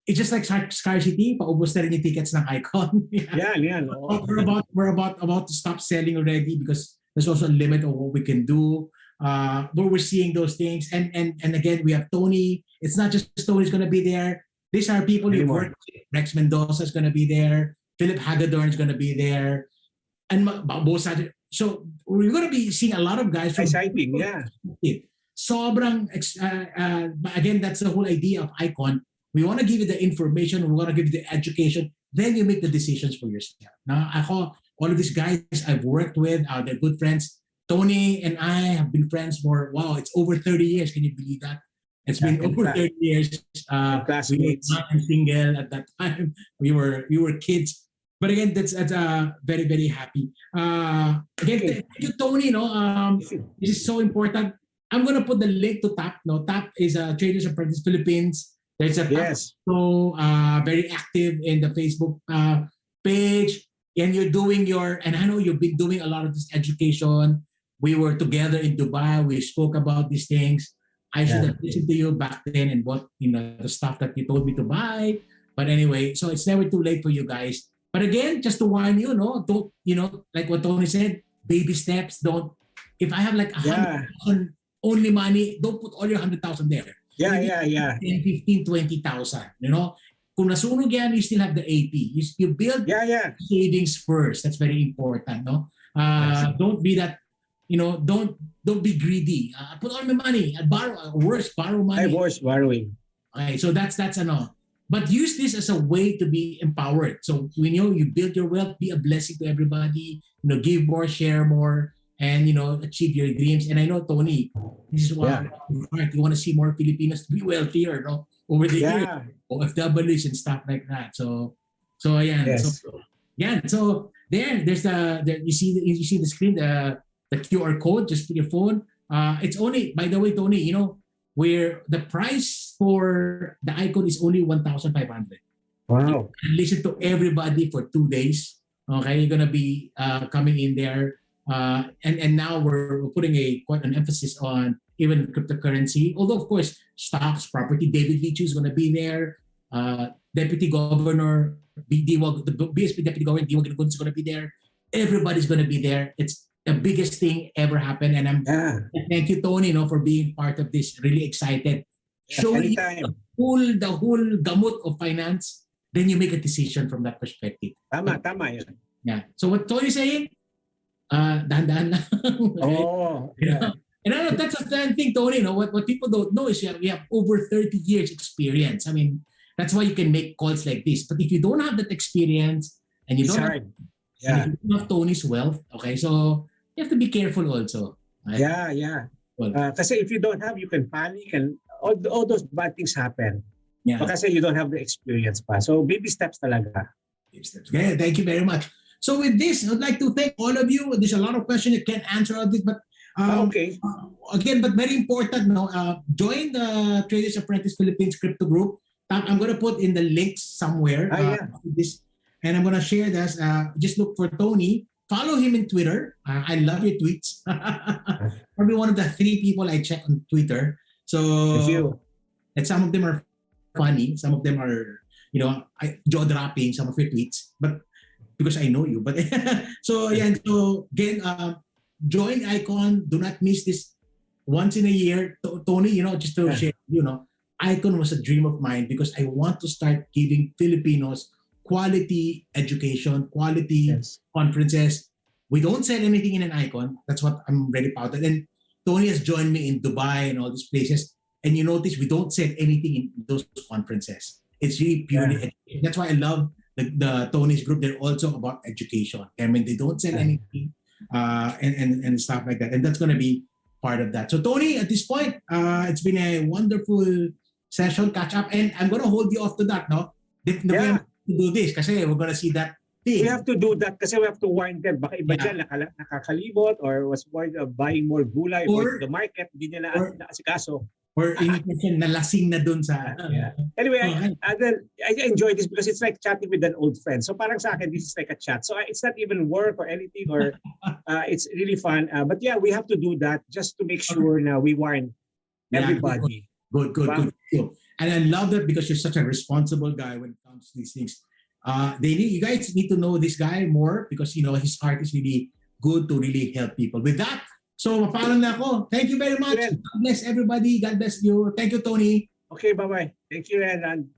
It's just like scarcity. Paubos na rin yung tickets ng Icon. Yeah. No. We're about to stop selling already because there's also a limit of what we can do. But we're seeing those things, and again, we have Tony. It's not just Tony's gonna be there. These are people you work with. Rex Mendoza is gonna be there. Philip Hagedorn is gonna be there. And so we're going to be seeing a lot of guys from exciting, yeah. Sobrang again, that's the whole idea of Icon. We want to give you the information, we want to give you the education, then you make the decisions for yourself. Now, all of these guys I've worked with, they're good friends. Tony and I have been friends for it's over 30 years. Can you believe that? It's been over 30 years. Classmates. We were not single at that time. We were kids. But again, that's very, very happy. Again, thank you, Tony. This is so important. I'm gonna put the link to TAP. TAP is a Traders Apprentice Philippines. There's a TAP so very active in the Facebook page, and you're doing and I know you've been doing a lot of this education. We were together in Dubai. We spoke about these things. I should have listened to you back then and bought the stuff that you told me to buy. But anyway, so it's never too late for you guys. But again, just to warn you, don't, like what Tony said, baby steps. Don't, if I have like 100,000 only money, don't put all your 100,000 there. Yeah. 10, 15, 20,000, Kung nasunog yan, you still have the 80. You build savings first. That's very important, no? Don't be that, don't be greedy. Put all my money. Borrow money. Worse, borrowing. Okay, so that's But use this as a way to be empowered. So when you build your wealth, be a blessing to everybody. Give more, share more, and achieve your dreams. And I know, Tony, this is why you want to see more Filipinos to be wealthier, over the years, OFWs and stuff like that. So ayan. Yes. So there's you see the screen, the QR code. Just put your phone. It's only, by the way, Tony, where the price for the Icon is only 1,500. Wow. You can listen to everybody for 2 days. Okay, you're gonna be coming in there, and now we're putting quite an emphasis on even cryptocurrency. Although of course stocks, property. David Lichu is gonna be there. Deputy Governor the BSP Deputy Governor Diwag is gonna be there. Everybody's gonna be there. It's the biggest thing ever happened, and thank you, Tony, for being part of this. Really excited. Show you the whole gamut of finance. Then you make a decision from that perspective. Tama yun. Yeah. So what Tony's saying, dahan-dahan lang. Oh, yeah. And I know that's a thing, Tony. What people don't know is we have over 30 years experience. I mean, that's why you can make calls like this. But if you don't have that experience and you don't have Tony's wealth, okay, so you have to be careful also. Right? Yeah. Well, kasi if you don't have, you can panic and all those bad things happen. Yeah. Kasi you don't have the experience pa. So baby steps talaga. Baby steps. Yeah, thank you very much. So with this, I'd like to thank all of you. There's a lot of questions. You can't answer all this, but again, but very important, join the Traders Apprentice Philippines crypto group. I'm going to put in the links somewhere. This, and I'm going to share this. Just look for Tony. Follow him in Twitter. I love your tweets. Probably one of the 3 people I check on Twitter. So, and some of them are funny. Some of them are, jaw-dropping, some of your tweets. But because I know you. But so, yeah. So, again, join Icon. Do not miss this once in a year. Tony, just to share, Icon was a dream of mine because I want to start giving Filipinos quality education, quality conferences. We don't sell anything in an Icon. That's what I'm very proud of. And Tony has joined me in Dubai and all these places. And you notice we don't sell anything in those conferences. It's really purely education. That's why I love the Tony's group. They're also about education. I mean, they don't sell anything and stuff like that. And that's going to be part of that. So Tony, at this point, it's been a wonderful session, catch up. And I'm going to hold you off to that, no? To do this kasi we're gonna see that thing. We have to do that kasi we have to warn them. Baka iba dyan nakakalibot or was worried of buying more gulay or the market, hindi nila naasikaso. Or in nalasing na dun sa... Anyway, I enjoy this because it's like chatting with an old friend. So parang sa akin, this is like a chat. So it's not even work or anything or it's really fun. But yeah, we have to do that just to make sure na we warn everybody. Good. And I love that because you're such a responsible guy when it comes to these things. You guys need to know this guy more because his heart is really good to really help people. With that, so mapaalam na ako. Thank you very much. God bless everybody. God bless you. Thank you, Tony. Okay, bye-bye. Thank you, Ren.